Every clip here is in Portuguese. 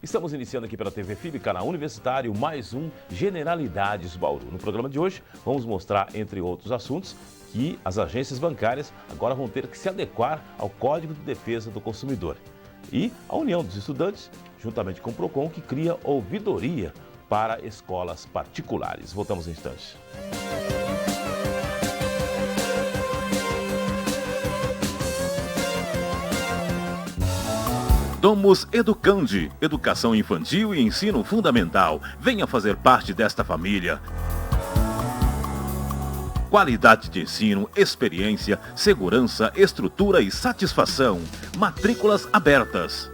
Estamos iniciando aqui pela TV FIB, canal universitário, mais um Generalidades Bauru. No programa de hoje, vamos mostrar, entre outros assuntos, que as agências bancárias agora vão ter que se adequar ao Código de Defesa do Consumidor. E a União dos Estudantes, juntamente com o PROCON, que cria ouvidoria para escolas particulares. Voltamos em instantes. Domus Educandi, educação infantil e ensino fundamental. Venha fazer parte desta família. Qualidade de ensino, experiência, segurança, estrutura e satisfação. Matrículas abertas.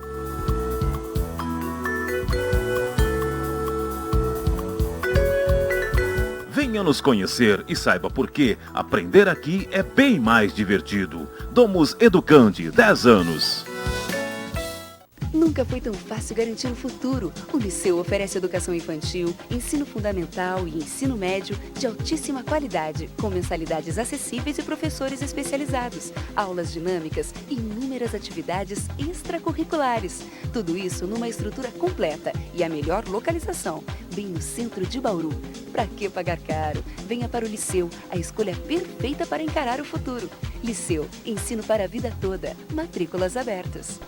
Venha nos conhecer e saiba por que aprender aqui é bem mais divertido. Domus Educandi, 10 anos. Nunca foi tão fácil garantir o futuro. O Liceu oferece educação infantil, ensino fundamental e ensino médio de altíssima qualidade, com mensalidades acessíveis e professores especializados, aulas dinâmicas e inúmeras atividades extracurriculares. Tudo isso numa estrutura completa e a melhor localização, bem no centro de Bauru. Para que pagar caro? Venha para o Liceu, a escolha perfeita para encarar o futuro. Liceu, ensino para a vida toda. Matrículas abertas.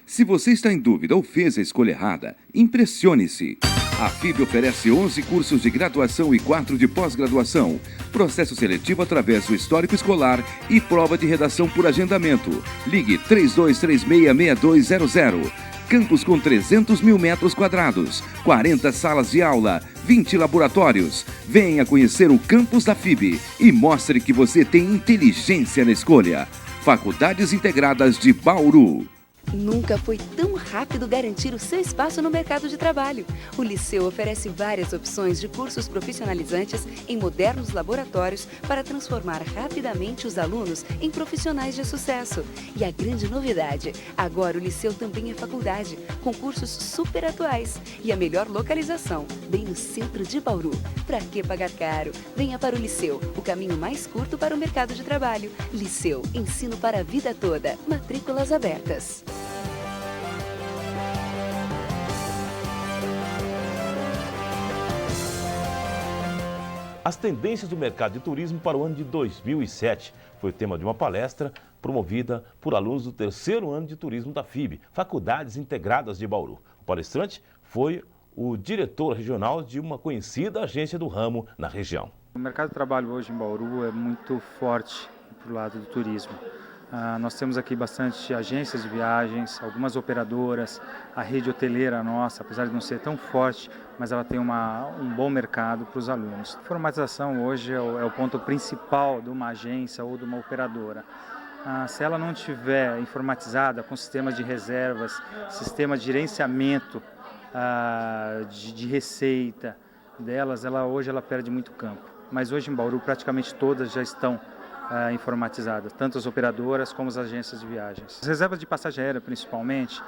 Se você está em dúvida ou fez a escolha errada, impressione-se. A FIB oferece 11 cursos de graduação e 4 de pós-graduação. Processo seletivo através do histórico escolar e prova de redação por agendamento. Ligue 3236-6200. Campus com 300 mil metros quadrados, 40 salas de aula, 20 laboratórios. Venha conhecer o campus da FIB e mostre que você tem inteligência na escolha. Faculdades Integradas de Bauru. Nunca foi tão rápido garantir o seu espaço no mercado de trabalho. O Liceu oferece várias opções de cursos profissionalizantes em modernos laboratórios para transformar rapidamente os alunos em profissionais de sucesso. E a grande novidade, agora o Liceu também é faculdade, com cursos super atuais e a melhor localização, bem no centro de Bauru. Para que pagar caro? Venha para o Liceu, o caminho mais curto para o mercado de trabalho. Liceu, ensino para a vida toda. Matrículas abertas. As tendências do mercado de turismo para o ano de 2007 foi o tema de uma palestra promovida por alunos do terceiro ano de turismo da FIB, Faculdades Integradas de Bauru. O palestrante foi o diretor regional de uma conhecida agência do ramo na região. O mercado de trabalho hoje em Bauru é muito forte para o lado do turismo. Nós temos aqui bastante agências de viagens, algumas operadoras, a rede hoteleira nossa, apesar de não ser tão forte, mas ela tem um bom mercado para os alunos. A informatização hoje é o ponto principal de uma agência ou de uma operadora. Se ela não estiver informatizada com sistemas de reservas, sistema de gerenciamento de receita delas, hoje ela perde muito campo. Mas hoje em Bauru praticamente todas já estão informatizadas, tanto as operadoras como as agências de viagens. As reservas de passagem aérea, principalmente,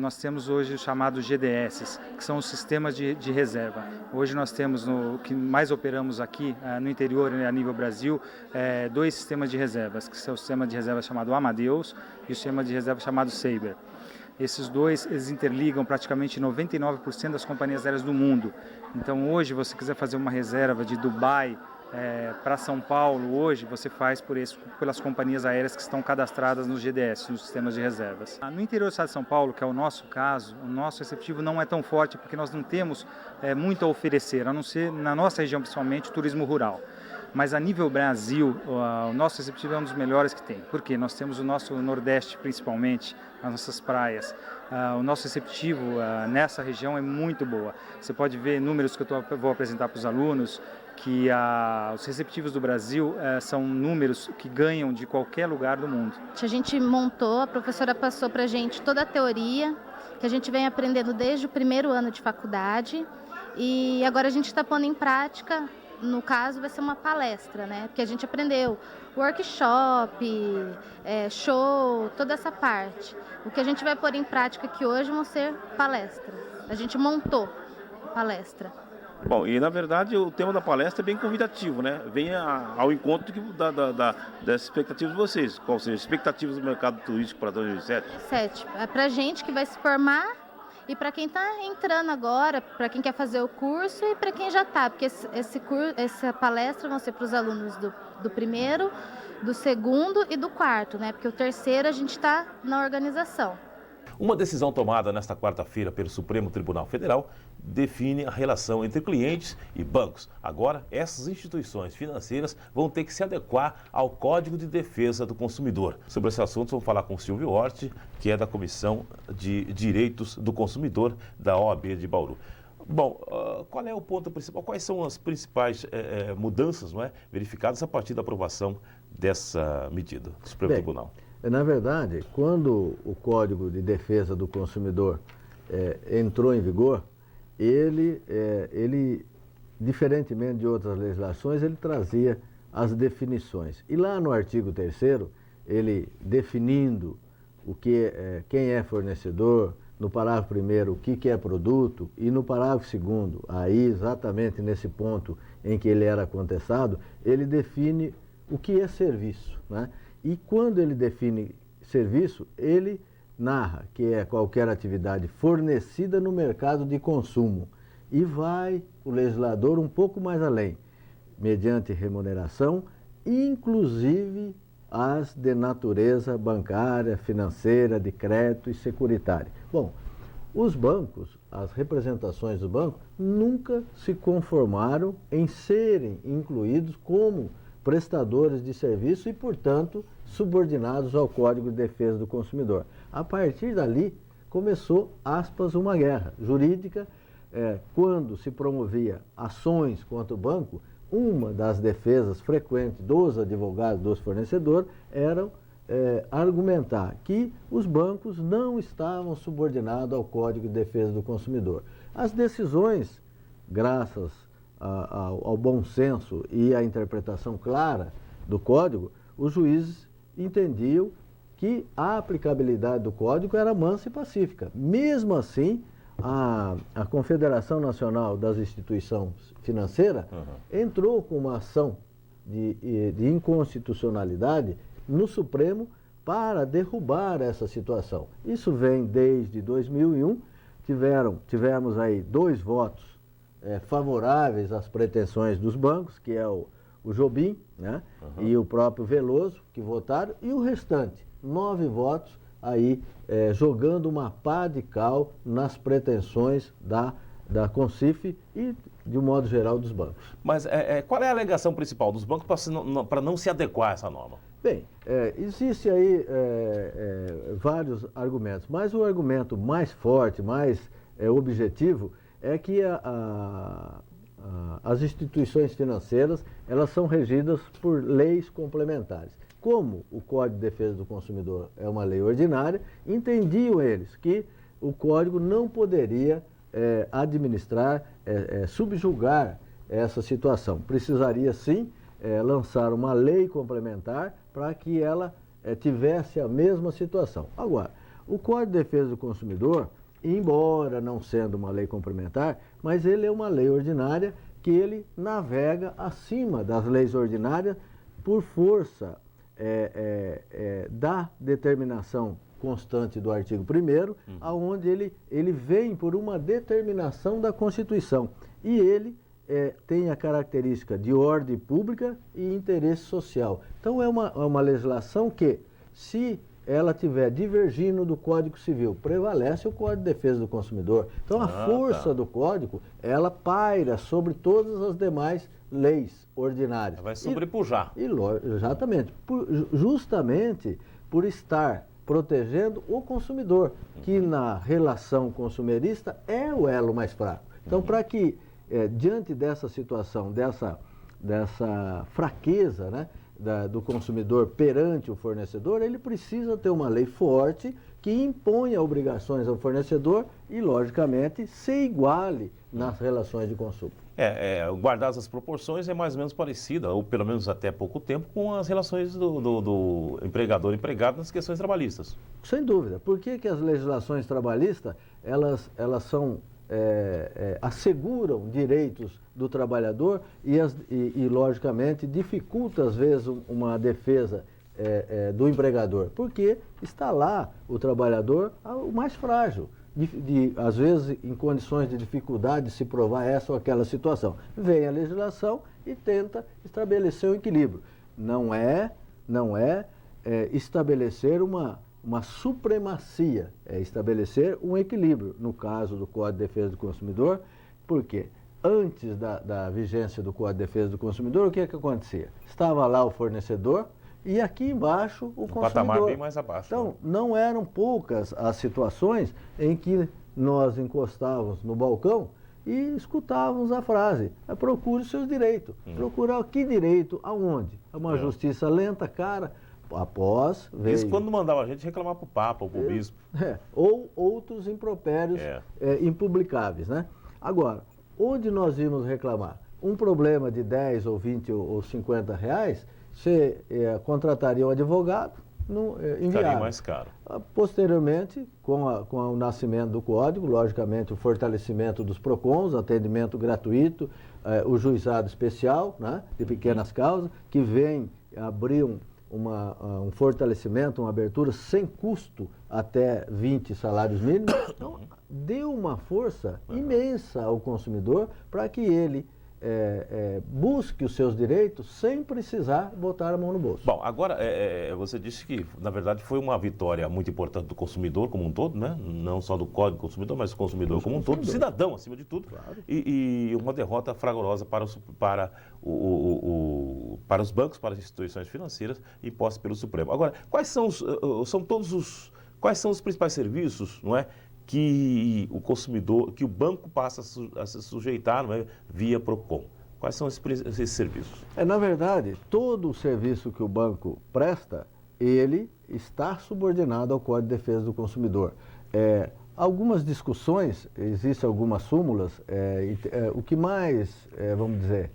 nós temos hoje os chamados GDS, que são os sistemas de reserva. Hoje nós temos, o que mais operamos aqui no interior e a nível Brasil, dois sistemas de reservas, que são o sistema de reserva chamado Amadeus e o sistema de reserva chamado Sabre. Esses dois, eles interligam praticamente 99% das companhias aéreas do mundo. Então hoje, você quiser fazer uma reserva de Dubai para São Paulo, hoje você faz pelas companhias aéreas que estão cadastradas nos GDS, nos sistemas de reservas. No interior do estado de São Paulo, que é o nosso caso, o nosso receptivo não é tão forte porque nós não temos muito a oferecer, a não ser na nossa região principalmente o turismo rural. Mas a nível Brasil, o nosso receptivo é um dos melhores que tem. Por quê? Nós temos o nosso Nordeste principalmente, as nossas praias. O nosso receptivo nessa região é muito boa. Você pode ver números que eu vou apresentar para os alunos, que os receptivos do Brasil são números que ganham de qualquer lugar do mundo. A gente montou, a professora passou para a gente toda a teoria, que a gente vem aprendendo desde o primeiro ano de faculdade, e agora a gente está pondo em prática. No caso, vai ser uma palestra, né? Porque a gente aprendeu workshop, show, toda essa parte. O que a gente vai pôr em prática aqui hoje vão ser palestras. A gente montou palestra. Bom, e na verdade o tema da palestra é bem convidativo, né? Vem ao encontro das expectativas de vocês. Qual seja as expectativas do mercado turístico para 2007? É para gente que vai se formar e para quem está entrando agora, para quem quer fazer o curso e para quem já está, porque essa palestra vão ser para os alunos do primeiro, do segundo e do quarto, né? Porque o terceiro a gente está na organização. Uma decisão tomada nesta quarta-feira pelo Supremo Tribunal Federal define a relação entre clientes e bancos. Agora, essas instituições financeiras vão ter que se adequar ao Código de Defesa do Consumidor. Sobre esse assunto, vamos falar com o Silvio Hort, que é da Comissão de Direitos do Consumidor da OAB de Bauru. Bom, qual é o ponto principal? Quais são as principais mudanças, não é, verificadas a partir da aprovação dessa medida do Supremo Tribunal? Na verdade, quando o Código de Defesa do Consumidor entrou em vigor, ele, diferentemente de outras legislações, ele trazia as definições. E lá no artigo 3º, ele definindo quem é fornecedor, no parágrafo 1º, o que é produto, e no parágrafo 2º, aí exatamente nesse ponto em que ele era contestado, ele define o que é serviço, né? E quando ele define serviço, ele narra que é qualquer atividade fornecida no mercado de consumo. E vai o legislador um pouco mais além, mediante remuneração, inclusive as de natureza bancária, financeira, de crédito e securitária. Bom, os bancos, as representações do banco, nunca se conformaram em serem incluídos como prestadores de serviço e, portanto, subordinados ao Código de Defesa do Consumidor. A partir dali, começou, aspas, uma guerra jurídica. Quando se promovia ações contra o banco, uma das defesas frequentes dos advogados, dos fornecedores, era argumentar que os bancos não estavam subordinados ao Código de Defesa do Consumidor. As decisões, graças ao bom senso e à interpretação clara do Código, os juízes entendiam que a aplicabilidade do Código era mansa e pacífica. Mesmo assim, a Confederação Nacional das Instituições Financeiras entrou com uma ação de inconstitucionalidade no Supremo para derrubar essa situação. Isso vem desde 2001, tivemos aí 2 votos favoráveis às pretensões dos bancos, que é o Jobim, né? E o próprio Veloso, que votaram, e o restante, 9 votos aí jogando uma pá de cal nas pretensões da Concif e, de um modo geral, dos bancos. Mas qual é a alegação principal dos bancos para não se adequar a essa norma? Bem, existe aí vários argumentos, mas o argumento mais forte, mais objetivo, é que as instituições financeiras, elas são regidas por leis complementares. Como o Código de Defesa do Consumidor é uma lei ordinária, entendiam eles que o Código não poderia administrar, subjugar essa situação. Precisaria, sim, lançar uma lei complementar para que ela tivesse a mesma situação. Agora, o Código de Defesa do Consumidor, embora não sendo uma lei complementar, mas ele é uma lei ordinária que ele navega acima das leis ordinárias por força da determinação constante do artigo 1º, aonde ele vem por uma determinação da Constituição. E ele tem a característica de ordem pública e interesse social. Então é uma legislação que, se ela estiver divergindo do Código Civil, prevalece o Código de Defesa do Consumidor. Então a força do Código, ela paira sobre todas as demais leis ordinárias. Vai sobrepujar. Exatamente. Justamente por estar protegendo o consumidor, que na relação consumerista é o elo mais fraco. Então, para que, diante dessa situação, dessa fraqueza, né, do consumidor perante o fornecedor, ele precisa ter uma lei forte que imponha obrigações ao fornecedor e, logicamente, se iguale nas relações de consumo. Guardadas as proporções, é mais ou menos parecida, ou pelo menos até pouco tempo, com as relações do empregador e empregado nas questões trabalhistas. Sem dúvida. Por que as legislações trabalhistas, elas são, asseguram direitos do trabalhar e, logicamente, dificulta, às vezes, uma defesa do empregador? Porque está lá o trabalhador, o mais frágil. às vezes, em condições de dificuldade de se provar essa ou aquela situação. Vem a legislação e tenta estabelecer um equilíbrio. Não é estabelecer uma supremacia, é estabelecer um equilíbrio. No caso do Código de Defesa do Consumidor, porque antes da vigência do Código de Defesa do Consumidor, o que acontecia? Estava lá o fornecedor e aqui embaixo o consumidor. Patamar bem mais abaixo. Então, né? não eram poucas as situações em que nós encostávamos no balcão e escutávamos a frase: procure os seus direitos. Procurar que direito? Aonde? Uma justiça lenta, cara. Após veio... Isso quando mandava a gente reclamar para o Papa ou para o Bispo. Ou outros impropérios impublicáveis, né? Agora, onde nós íamos reclamar? Um problema de 10 ou 20 ou 50 reais, você contrataria um advogado, enviaria. Ficaria mais caro. Posteriormente, com o nascimento do Código, logicamente o fortalecimento dos PROCONs, atendimento gratuito, o juizado especial, né, de pequenas causas, que vem abrir um fortalecimento, uma abertura sem custo até 20 salários mínimos. Então, deu uma força imensa ao consumidor para que ele busque os seus direitos sem precisar botar a mão no bolso. Bom, agora você disse que, na verdade, foi uma vitória muito importante do consumidor como um todo, né? Não só do Código do Consumidor, mas do consumidor como um todo, do cidadão acima de tudo. Claro. E uma derrota fragorosa para os bancos, para as instituições financeiras impostas pelo Supremo. Agora, quais são os principais serviços, não é, que o consumidor, que o banco passa a se sujeitar, não é, via PROCON? Quais são esses serviços? Na verdade, todo o serviço que o banco presta, ele está subordinado ao Código de Defesa do Consumidor. Algumas discussões, existem algumas súmulas, o que mais, vamos dizer,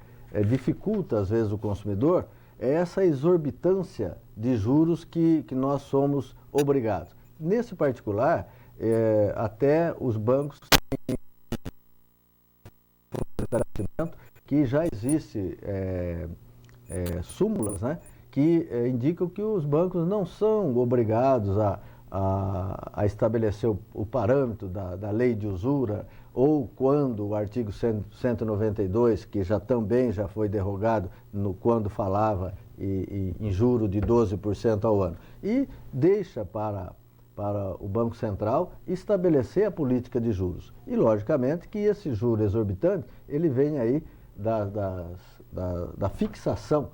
dificulta às vezes o consumidor é essa exorbitância de juros que nós somos obrigados. Nesse particular, até os bancos têm que já existe súmulas, né, que indicam que os bancos não são obrigados a estabelecer o parâmetro da lei de usura, ou quando o artigo 192, que também já foi derrogado quando falava em juro de 12% ao ano, e deixa para o Banco Central estabelecer a política de juros. E, logicamente, que esse juro exorbitante, ele vem aí da fixação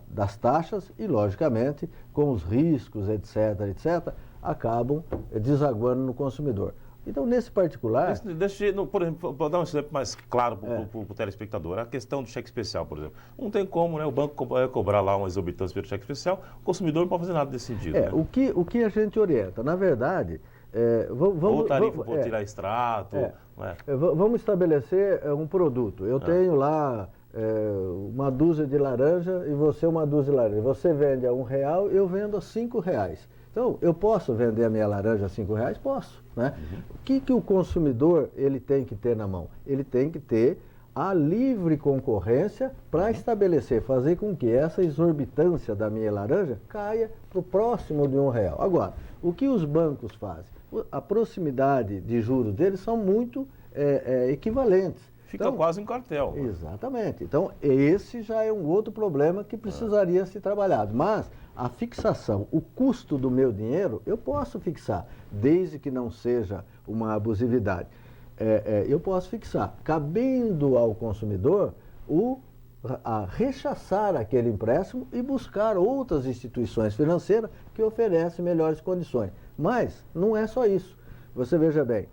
das taxas e, logicamente, com os riscos, etc., acabam desaguando no consumidor. Então, nesse particular... Por exemplo, para dar um exemplo mais claro para o telespectador, a questão do cheque especial, por exemplo. Não tem como, né, o banco cobrar lá uma exorbitância pelo cheque especial, o consumidor não pode fazer nada desse sentido. Né? O que a gente orienta, na verdade... ou tarifa por tirar extrato. Vamos estabelecer um produto. Eu tenho lá uma dúzia de laranja e você uma dúzia de laranja. Você vende a R$1, eu vendo a R$5. Então, eu posso vender a minha laranja a R$5? Posso. Né? O que o consumidor ele tem que ter na mão? Ele tem que ter a livre concorrência para estabelecer, fazer com que essa exorbitância da minha laranja caia para o próximo de R$1. Agora, o que os bancos fazem? A proximidade de juros deles são muito equivalentes. Fica quase um cartel. Exatamente. Então, esse já é um outro problema que precisaria ser trabalhado. Mas a fixação, o custo do meu dinheiro, eu posso fixar, desde que não seja uma abusividade. Eu posso fixar, cabendo ao consumidor a rechaçar aquele empréstimo e buscar outras instituições financeiras que oferecem melhores condições. Mas não é só isso. Você veja bem,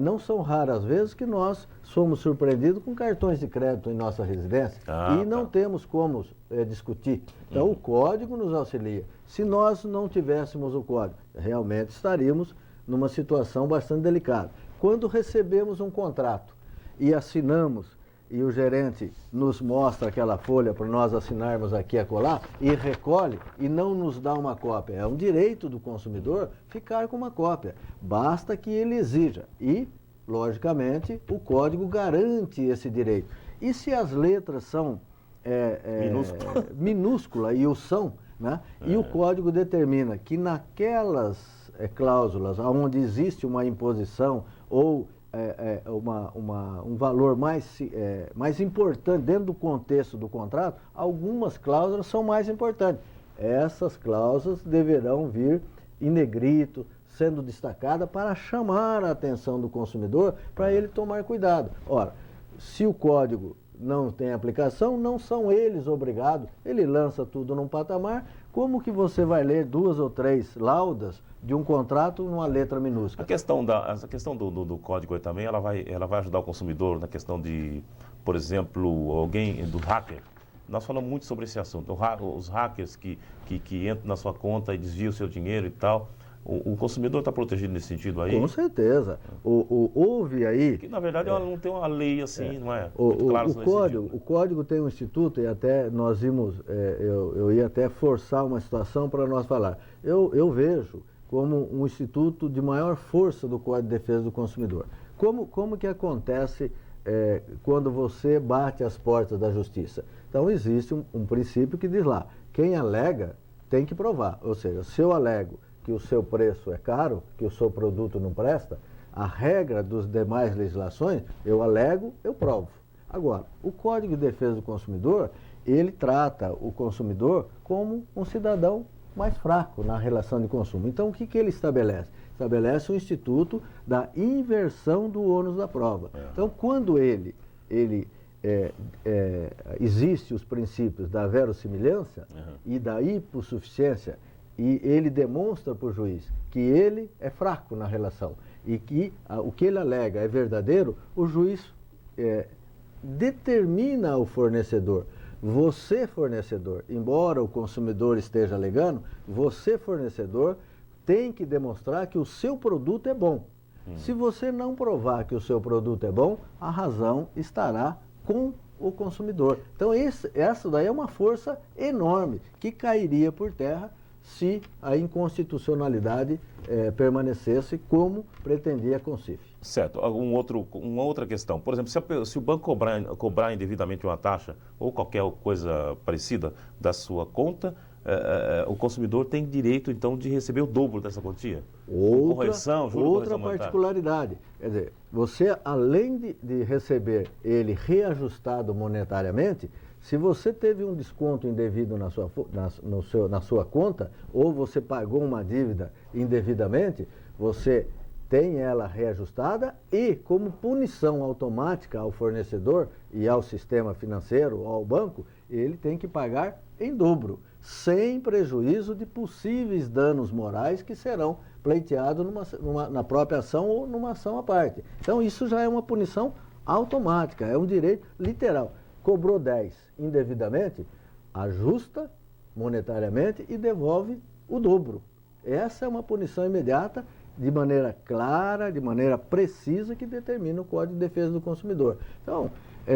não são raras as vezes que nós somos surpreendidos com cartões de crédito em nossa residência e não temos como discutir. Então, o código nos auxilia. Se nós não tivéssemos o código, realmente estaríamos numa situação bastante delicada. Quando recebemos um contrato e assinamos, e o gerente nos mostra aquela folha para nós assinarmos aqui e acolá, e recolhe e não nos dá uma cópia. É um direito do consumidor ficar com uma cópia. Basta que ele exija. E, logicamente, o código garante esse direito. E se as letras são minúsculas, e o são, né? E o código determina que naquelas cláusulas onde existe uma imposição ou um valor mais importante dentro do contexto do contrato, algumas cláusulas são mais importantes. Essas cláusulas deverão vir em negrito, sendo destacada para chamar a atenção do consumidor, para ele tomar cuidado. Ora, se o código não tem aplicação, não são eles obrigados, ele lança tudo num patamar, como que você vai ler 2 ou 3 laudas de um contrato numa letra minúscula? Essa questão do código aí também, ela vai ajudar o consumidor na questão de, por exemplo, alguém do hacker. Nós falamos muito sobre esse assunto, os hackers que entram na sua conta e desviam o seu dinheiro e tal. O consumidor está protegido nesse sentido aí? Com certeza. Houve aí... Que, na verdade, ela não tem uma lei assim, não é? O código tem um instituto, e até nós vimos, eu ia até forçar uma situação para nós falar. Eu vejo como um instituto de maior força do Código de Defesa do Consumidor. Como que acontece quando você bate as portas da justiça? Então, existe um princípio que diz lá, quem alega tem que provar. Ou seja, se eu alego que o seu preço é caro, que o seu produto não presta, a regra dos demais legislações, eu alego, eu provo. Agora, o Código de Defesa do Consumidor, ele trata o consumidor como um cidadão mais fraco na relação de consumo. Então, o que ele estabelece? Estabelece o instituto da inversão do ônus da prova. Então, quando existe os princípios da verossimilhança e da hipossuficiência, e ele demonstra para o juiz que ele é fraco na relação e que o que ele alega é verdadeiro, o juiz determina ao fornecedor, você fornecedor, embora o consumidor esteja alegando, você fornecedor tem que demonstrar que o seu produto é bom. Se você não provar que o seu produto é bom, a razão estará com o consumidor. Então essa daí é uma força enorme que cairia por terra se a inconstitucionalidade permanecesse como pretendia a CONCIF. Certo. Uma outra questão. Por exemplo, se o banco cobrar indevidamente uma taxa ou qualquer coisa parecida da sua conta, o consumidor tem direito, então, de receber o dobro dessa quantia? Outra particularidade. Quer dizer, você, além de receber ele reajustado monetariamente, se você teve um desconto indevido na sua conta, ou você pagou uma dívida indevidamente, você tem ela reajustada e, como punição automática ao fornecedor e ao sistema financeiro, ao banco, ele tem que pagar em dobro, sem prejuízo de possíveis danos morais que serão pleiteados na própria ação ou numa ação à parte. Então, isso já é uma punição automática, é um direito literal. Cobrou 10 indevidamente, ajusta monetariamente e devolve o dobro. Essa é uma punição imediata, de maneira clara, de maneira precisa, que determina o Código de Defesa do Consumidor. Então,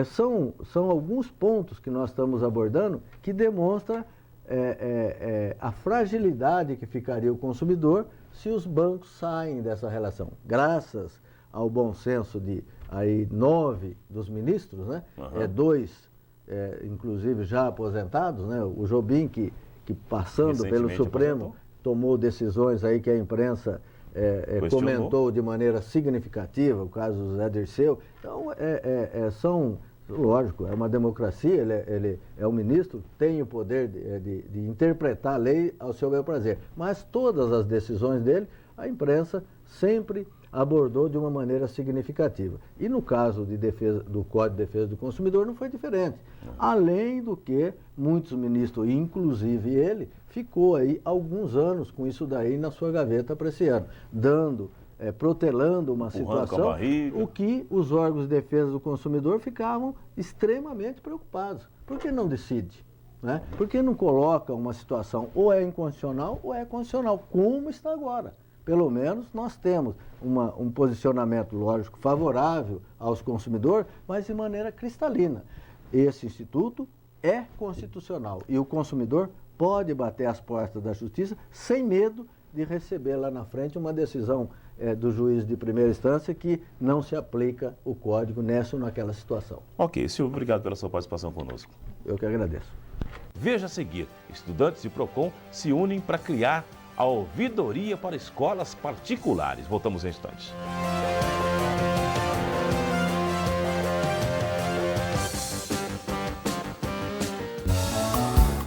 são alguns pontos que nós estamos abordando que demonstram a fragilidade que ficaria o consumidor se os bancos saem dessa relação. Graças ao bom senso de 9 dos ministros, né? 2, inclusive já aposentados, né? O Jobim, que passando pelo Supremo, tomou decisões aí que a imprensa comentou de maneira significativa, o caso do Zé Dirceu. Então, lógico, é uma democracia, ele é um ministro, tem o poder de interpretar a lei ao seu bel prazer. Mas todas as decisões dele, a imprensa sempre abordou de uma maneira significativa. E no caso do Código de Defesa do Consumidor não foi diferente. Além do que muitos ministros, inclusive ele, ficou aí alguns anos com isso daí na sua gaveta para esse ano, protelando uma situação, o que os órgãos de defesa do consumidor ficavam extremamente preocupados. Por que não decide? Né? Por que não coloca uma situação ou é inconstitucional ou é constitucional, como está agora? Pelo menos nós temos um posicionamento, lógico, favorável aos consumidores, mas de maneira cristalina. Esse instituto é constitucional e o consumidor pode bater as portas da justiça sem medo de receber lá na frente uma decisão do juiz de primeira instância que não se aplica o código nessa ou naquela situação. Ok, senhor, obrigado pela sua participação conosco. Eu que agradeço. Veja a seguir, estudantes de PROCON se unem para criar a ouvidoria para escolas particulares. Voltamos em instantes.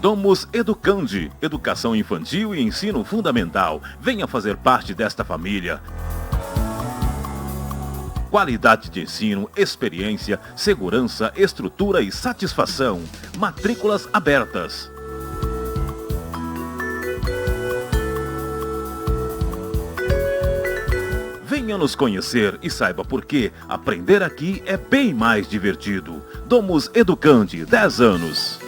Domus Educandi, educação infantil e ensino fundamental. Venha fazer parte desta família. Qualidade de ensino, experiência, segurança, estrutura e satisfação. Matrículas abertas. Venha nos conhecer e saiba por que aprender aqui é bem mais divertido. Domus Educandi, 10 anos.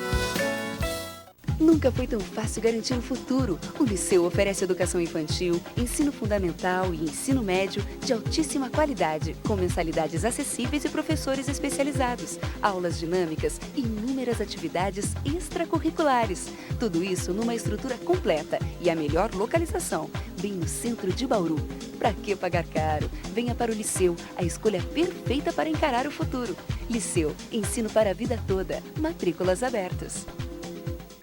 Nunca foi tão fácil garantir um futuro. O Liceu oferece educação infantil, ensino fundamental e ensino médio de altíssima qualidade, com mensalidades acessíveis e professores especializados, aulas dinâmicas e inúmeras atividades extracurriculares. Tudo isso numa estrutura completa e a melhor localização, bem no centro de Bauru. Pra que pagar caro? Venha para o Liceu, a escolha perfeita para encarar o futuro. Liceu, ensino para a vida toda. Matrículas abertas.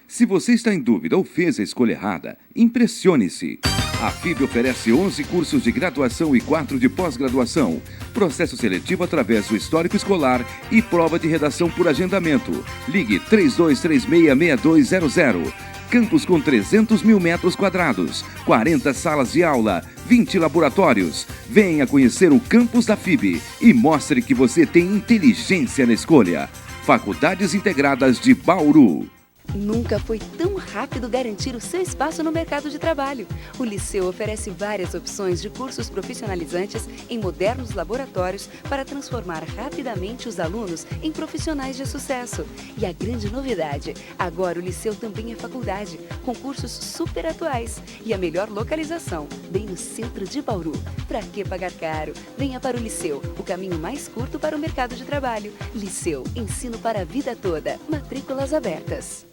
Se você está em dúvida ou fez a escolha errada, impressione-se. A FIB oferece 11 cursos de graduação e 4 de pós-graduação, processo seletivo através do histórico escolar e prova de redação por agendamento. Ligue 3236-6200. Campus com 300 mil metros quadrados, 40 salas de aula, 20 laboratórios. Venha conhecer o campus da FIB e mostre que você tem inteligência na escolha. Faculdades Integradas de Bauru. Nunca foi tão rápido garantir o seu espaço no mercado de trabalho. O Liceu oferece várias opções de cursos profissionalizantes em modernos laboratórios para transformar rapidamente os alunos em profissionais de sucesso. E a grande novidade, agora o Liceu também é faculdade, com cursos super atuais e a melhor localização, bem no centro de Bauru. Pra que pagar caro? Venha para o Liceu, o caminho mais curto para o mercado de trabalho. Liceu, ensino para a vida toda. Matrículas abertas.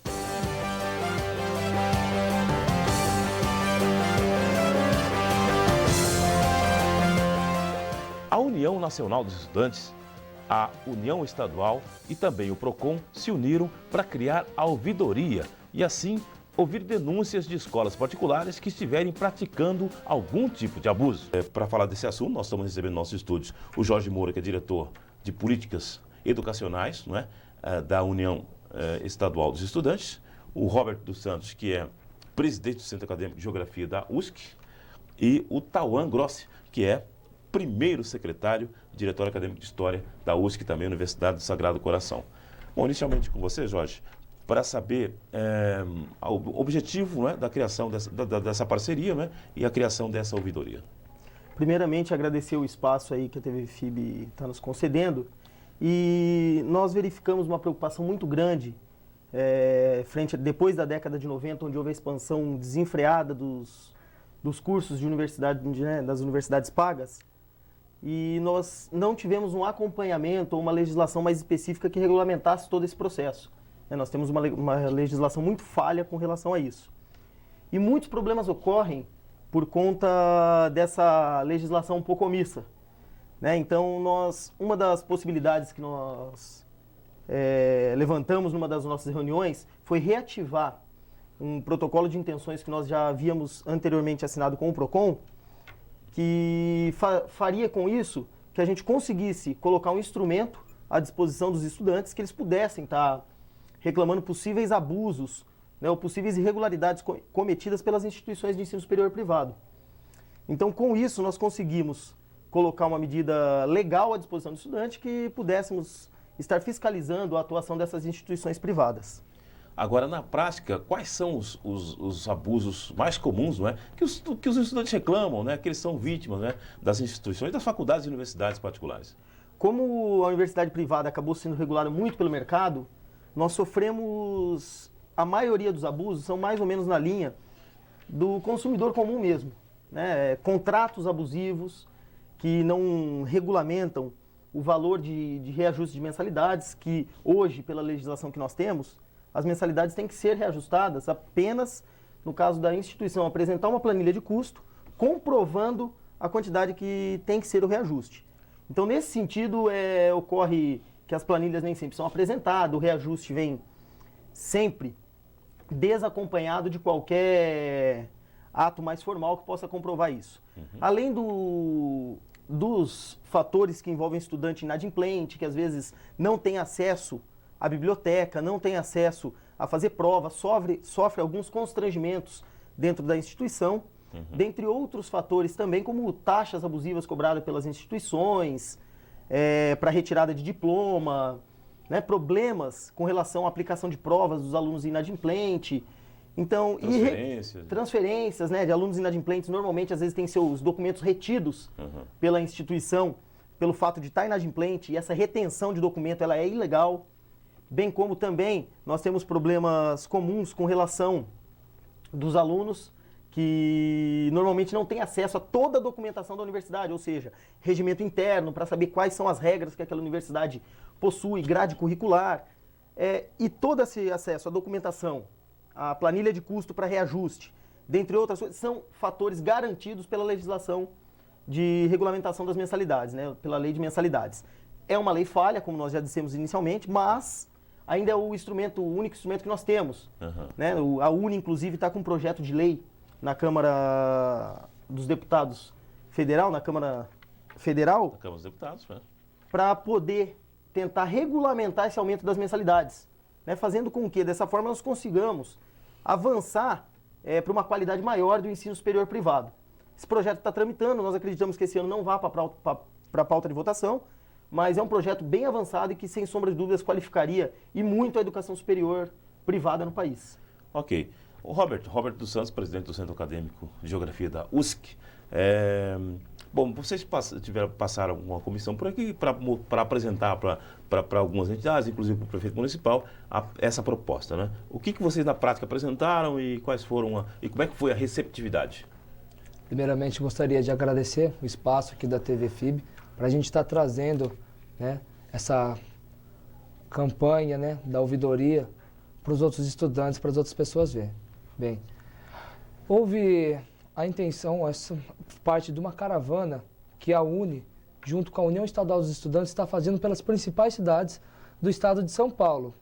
A União Nacional dos Estudantes, a União Estadual e também o PROCON se uniram para criar a ouvidoria e assim ouvir denúncias de escolas particulares que estiverem praticando algum tipo de abuso. Para falar desse assunto, nós estamos recebendo em nossos estúdios o Jorge Moura, que é diretor de políticas educacionais, não é? Da União Estadual dos Estudantes, o Robert dos Santos, que é presidente do Centro Acadêmico de Geografia da USC, e o Tauan Grossi, que é primeiro secretário, diretor acadêmico de História da USC, também Universidade do Sagrado Coração. Bom, inicialmente com você, Jorge, para saber o objetivo, né, da criação dessa parceria, né, e a criação dessa ouvidoria. Primeiramente, agradecer o espaço aí que a TV FIB está nos concedendo e nós verificamos uma preocupação muito grande depois da década de 90, onde houve a expansão desenfreada dos cursos de universidade, né, das universidades pagas, e nós não tivemos um acompanhamento ou uma legislação mais específica que regulamentasse todo esse processo. Nós temos uma legislação muito falha com relação a isso. E muitos problemas ocorrem por conta dessa legislação um pouco omissa. Então, uma das possibilidades que nós levantamos numa das nossas reuniões foi reativar um protocolo de intenções que nós já havíamos anteriormente assinado com o PROCON, que faria com isso que a gente conseguisse colocar um instrumento à disposição dos estudantes que eles pudessem estar reclamando possíveis abusos, né, ou possíveis irregularidades cometidas pelas instituições de ensino superior privado. Então, com isso, nós conseguimos colocar uma medida legal à disposição do estudante que pudéssemos estar fiscalizando a atuação dessas instituições privadas. Agora, na prática, quais são os abusos mais comuns, não é? que os estudantes reclamam, né? Que eles são vítimas, né? Das instituições, das faculdades e universidades particulares? Como a universidade privada acabou sendo regulada muito pelo mercado, nós sofremos, a maioria dos abusos são mais ou menos na linha do consumidor comum mesmo, né? Contratos abusivos que não regulamentam o valor de reajuste de mensalidades, que hoje, pela legislação que nós temos, as mensalidades têm que ser reajustadas apenas no caso da instituição apresentar uma planilha de custo, comprovando a quantidade que tem que ser o reajuste. Então, nesse sentido, ocorre que as planilhas nem sempre são apresentadas, o reajuste vem sempre desacompanhado de qualquer ato mais formal que possa comprovar isso. Além dos fatores que envolvem estudante inadimplente, que às vezes não tem acesso à biblioteca, não tem acesso a fazer prova, sofre alguns constrangimentos dentro da instituição, dentre outros fatores também, como taxas abusivas cobradas pelas instituições, para retirada de diploma, né, problemas com relação à aplicação de provas dos alunos inadimplentes. Então, transferências, né, de alunos inadimplentes, normalmente às vezes têm seus documentos retidos pela instituição, pelo fato de estar inadimplente, e essa retenção de documento ela é ilegal, bem como também nós temos problemas comuns com relação dos alunos que normalmente não têm acesso a toda a documentação da universidade, ou seja, regimento interno para saber quais são as regras que aquela universidade possui, grade curricular, e todo esse acesso à documentação, a planilha de custo para reajuste, dentre outras coisas, são fatores garantidos pela legislação de regulamentação das mensalidades, né, pela lei de mensalidades. É uma lei falha, como nós já dissemos inicialmente, mas ainda é o único instrumento que nós temos. Né? A UNE, inclusive, está com um projeto de lei na Câmara dos Deputados Federal, na Câmara Federal, Na Câmara dos Deputados, né? Para poder tentar regulamentar esse aumento das mensalidades, né? Fazendo com que, dessa forma, nós consigamos avançar para uma qualidade maior do ensino superior privado. Esse projeto está tramitando, nós acreditamos que esse ano não vá para a pauta de votação, mas é um projeto bem avançado e que, sem sombra de dúvidas, qualificaria e muito a educação superior privada no país. Ok. O Robert dos Santos, presidente do Centro Acadêmico de Geografia da USC. Bom, vocês passaram uma comissão por aqui para apresentar para algumas entidades, inclusive para o prefeito municipal, essa proposta, né? O que vocês na prática apresentaram e quais foram e como é que foi a receptividade? Primeiramente, gostaria de agradecer o espaço aqui da TV FIB para a gente estar trazendo, né, essa campanha, né, da ouvidoria para os outros estudantes, para as outras pessoas verem. Bem, houve a intenção, essa parte de uma caravana que a UNE, junto com a União Estadual dos Estudantes, está fazendo pelas principais cidades do estado de São Paulo.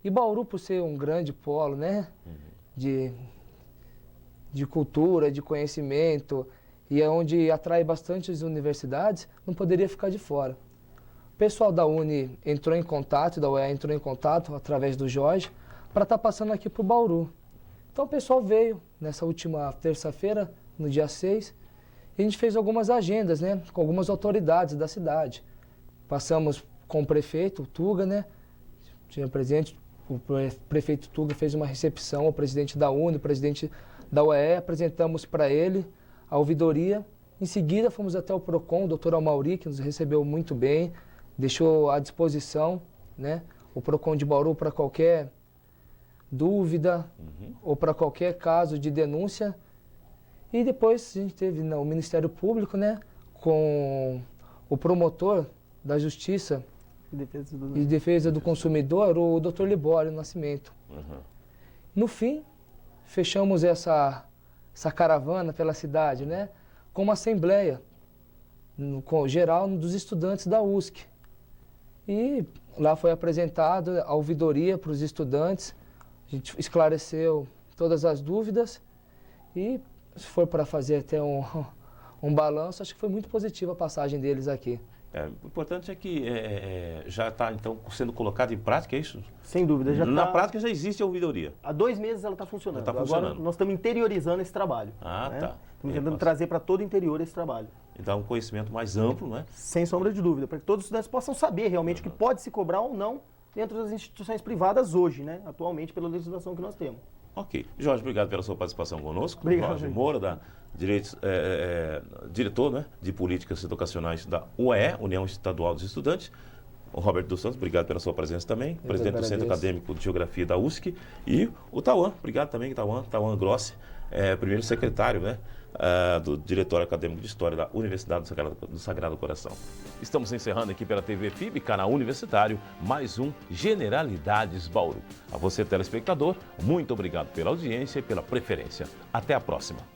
E Bauru, por ser um grande polo, né, de cultura, de conhecimento, e é onde atrai bastante as universidades, não poderia ficar de fora. O pessoal da UNE entrou em contato, da UEA entrou em contato através do Jorge, para estar passando aqui para o Bauru. Então o pessoal veio nessa última terça-feira, no dia 6, e a gente fez algumas agendas, né, com algumas autoridades da cidade. Passamos com o prefeito, o Tuga, né, tinha presente, o prefeito Tuga fez uma recepção ao presidente da UNE, o presidente da UE, apresentamos para ele a ouvidoria. Em seguida fomos até o PROCON, o doutor Almauri, que nos recebeu muito bem, deixou à disposição, né, o PROCON de Bauru para qualquer dúvida ou para qualquer caso de denúncia. E depois a gente teve o Ministério Público, né, com o promotor da Justiça e Defesa do Consumidor, o Dr. Libório Nascimento. No fim, fechamos essa caravana pela cidade, né, com uma assembleia geral dos estudantes da USC. E lá foi apresentada a ouvidoria para os estudantes, a gente esclareceu todas as dúvidas e, se for para fazer até um balanço, acho que foi muito positiva a passagem deles aqui. O importante é que já está, então, sendo colocado em prática, é isso? Sem dúvida. Na prática já existe a ouvidoria. Há 2 meses ela está funcionando. Já tá funcionando. Agora nós estamos interiorizando esse trabalho. Tá. Estamos tentando trazer para todo o interior esse trabalho. Então, um conhecimento mais amplo, né? Sem sombra de dúvida, para que todos os estudantes possam saber realmente o que pode se cobrar ou não dentro das instituições privadas hoje, né? Atualmente, pela legislação que nós temos. Ok. Jorge, obrigado pela sua participação conosco. Obrigado. Jorge Moura, diretor, né, de Políticas Educacionais da UE, União Estadual dos Estudantes. O Roberto dos Santos, obrigado pela sua presença também. Presidente do Centro Acadêmico de Geografia da USC. E o Tauan, obrigado também, Tauan Grossi, primeiro secretário, né, do Diretório Acadêmico de História da Universidade do Sagrado Coração. Estamos encerrando aqui pela TV FIB, canal universitário, mais um Generalidades Bauru. A você, telespectador, muito obrigado pela audiência e pela preferência. Até a próxima.